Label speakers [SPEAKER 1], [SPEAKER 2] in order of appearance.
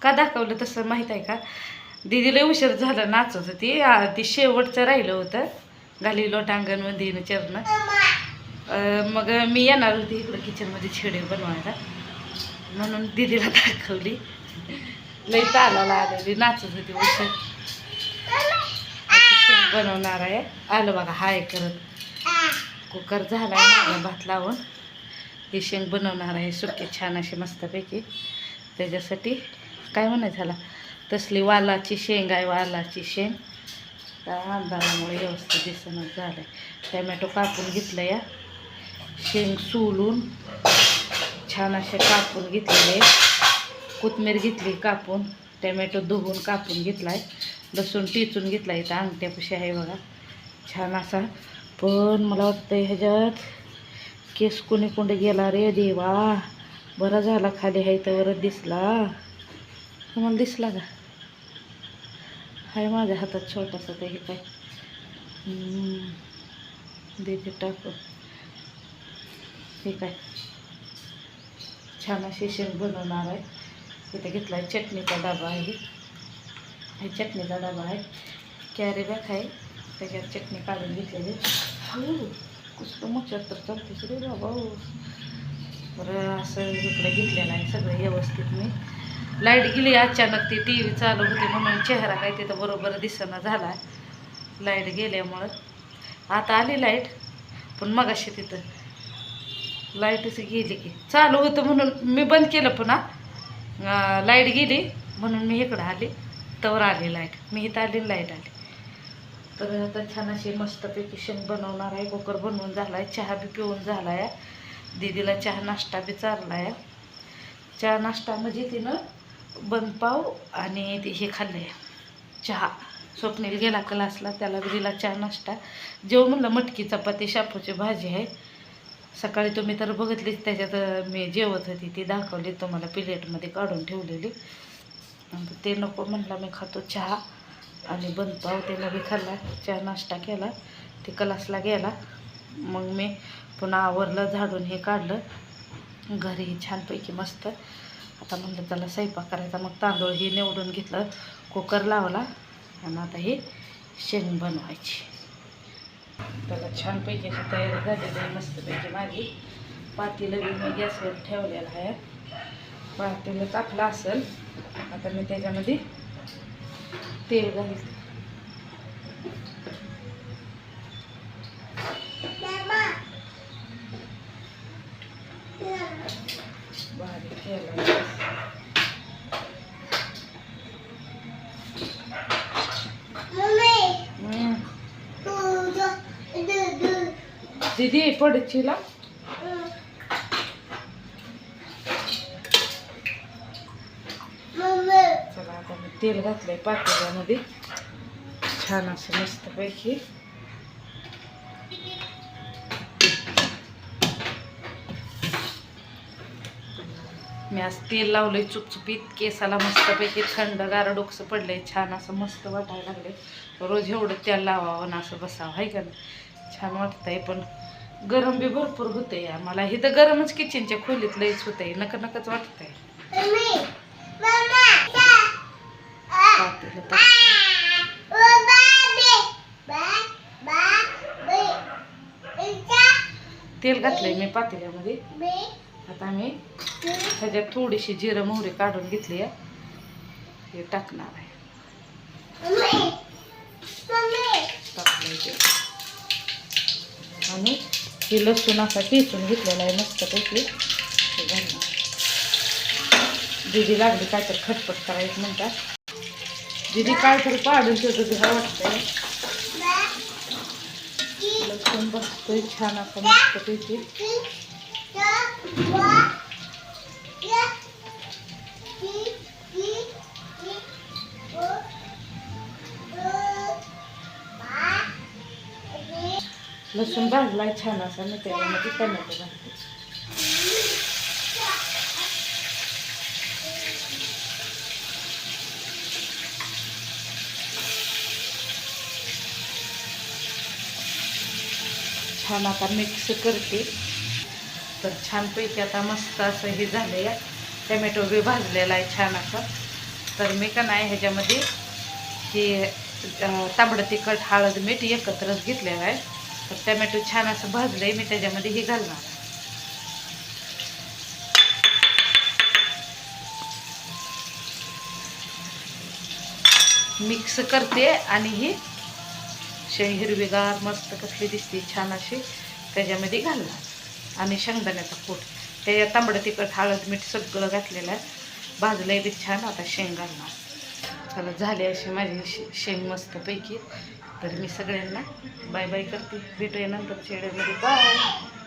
[SPEAKER 1] का दाखवलं तसं माहीत आहे का, दीदीला उशीर झाला नाचत होती, ती शेवटचं राहिलं होतं घाली लोटांगणमध्ये चरणं. मग मी येणार होती इकडं किचनमध्ये छेडे बनवायला, म्हणून दीदीला दाखवली. लई तालाला आलेली नाचत होती उशीर. शेंग बनवणार आहे, आलं बघा हाय करत. कुकर झाला आहे भात लावून. ही शेंग बनवणार आहे सुके छान अशी मस्तपैकी. त्याच्यासाठी काय म्हणायचं झाला, तसली वालाची शेंग आहे, वालाची शेंग. त्या अंधारामुळे व्यवस्थित दिसणं झालं. टमॅटो कापून घेतलं या, शेंग सोलून छान असे कापून घेतलेले, कोथिंबीर घेतली कापून, टमॅटो धुवून कापून घेतला आहे, लसूण टिचून घेतला. इथं अंगठ्यापाशी आहे बघा छान असा. पण मला वाटतं ह्याच्यात केस कोणी कोंड गेला रे देवा, बरा झाला खाली आहे तर वरच दिसला. तुम्हाला दिसला का? हाय माझ्या हातात छोटासा, ते हे काय देते टाकून. हे काय छान अशी शेंग बनवणार आहे. इथे घेतला आहे चटणीचा डबा आहे, हे चटणीचा डबा आहे, कॅरी बॅग आहे, त्याच्यात चटणी काढून घेतलेली. हो कुठलं मच्छर तर चालतेच रे बाबा. बरं असं इकडे घेतलेलं आहे सगळं व्यवस्थित. मी लाईट गेली अचानक, ती टी व्ही चालू होती म्हणून चेहरा काय तिथं बरोबर दिसेना झाला लाईट गेल्यामुळं. आता आली लाईट, पण मगाशी तिथं लाईटच गेली की चालू होतं म्हणून मी बंद केलं, पुन्हा लाईट गेली म्हणून मी इकडं आली, तवर आली लाईट. मी इथं आली लाईट आली. तर आता छान अशी मस्तपैकी शेंग बनवणार आहे. कुकर बनवून झाला आहे, चहा बी पिऊन झाला आहे, दीदीला चहा नाश्ता बी चालला आहे. चहा नाश्ता म्हणजे तिनं बनपाव आणि ते हे खाल्लं आहे चहा. स्वप्नील गेला क्लासला, त्याला बी दिला चहा नाश्ता. जेव म्हणलं मटकी चपाती शापूची भाजी आहे. सकाळी तुम्ही तर बघितलीच, त्याच्यात मी जेवत होती ती दाखवली तुम्हाला, प्लेटमध्ये काढून ठेवलेली. ते नको म्हणलं, मी खातो चहा आणि बनपाव. त्याला बी खाल्ला, चहा नाश्ता केला, ते क्लासला गेला. मग मी पुन्हा आवरलं, झाडून हे काढलं घरी छानपैकी मस्त. आता म्हणलं त्याला स्वयंपाक करायचा. मग तांदूळ हे निवडून घेतलं, कुकर लावला आणि आता हे शेंग बनवायची. त्याला छानपैकी अशी तयारी झालेली आहे मस्तपैकी माझी. पातेलं बी मी गॅसवर ठेवलेलं आहे, पातेलं तापलं असेल. आता मी त्याच्यामध्ये तेल घालते. बारीक केलं दीदी पडचिला. चला आता मी तेल घातलंय पातेल्यामध्ये छान असं मस्तपैकी. मी आज तेल लावलंय चुपचुपीत केसाला मस्तपैकी. थंडगार डोकसं पडलंय, छान असं मस्त वाटायला लागले. रोज एवढं तेल लावावं ना असं बसावं आहे का नाही, छान वाटतंय. पण गरम बी भरपूर होतंय आम्हाला इथं. गरमच किचनच्या खोलीत लईच होतंय, नकच वाटतंय. तेल घातलंय मी पातेल्यामध्ये. आता मी ह्याच्यात थोडीशी जिरं मोहरी काढून घेतली आहे, हे टाकणार आहे. आणि हे लसूण असा ठेचून घेतलेला आहे मस्तपैकी हे घालणार. दीदी लागली काय तर खटपट करायचं म्हणतात. दीदी काय तरी पाडून ठेवतो तुला वाटतंय. लसूण बसतोय छान असा मस्तपैकी. लसूण भाजलाय छान असा मी त्याच्यामध्ये टमॅटो घालते. छान आता मिक्स करते. तर छानपैकी आता मस्त असं हे झालं या. टमॅटो बी भाजलेला आहे छान असा. तर मी का नाही ह्याच्यामध्ये हे तांबडं तिखट हळद मीठ एकत्रच घेतलेलं आहे. तर टमॅटो छान असं भाजलं आहे मी त्याच्यामध्ये हे घालणार आहे. मिक्स करते आणि ही हिरवीगार मस्त कसली दिसते छान अशी त्याच्यामध्ये घालणार. आणि शेंगदाण्याचा कूट त्याच्यात तांबडं तिखट हळद मीठ सगळं घातलेलं आहे. भाजलंय बी छान. आता शेंग घालणार. चला झाली अशी माझी शेंग मस्तपैकी. तर मी सगळ्यांना बाय बाय करते. भेटूया नंतरच्या व्हिडिओमध्ये. बाय.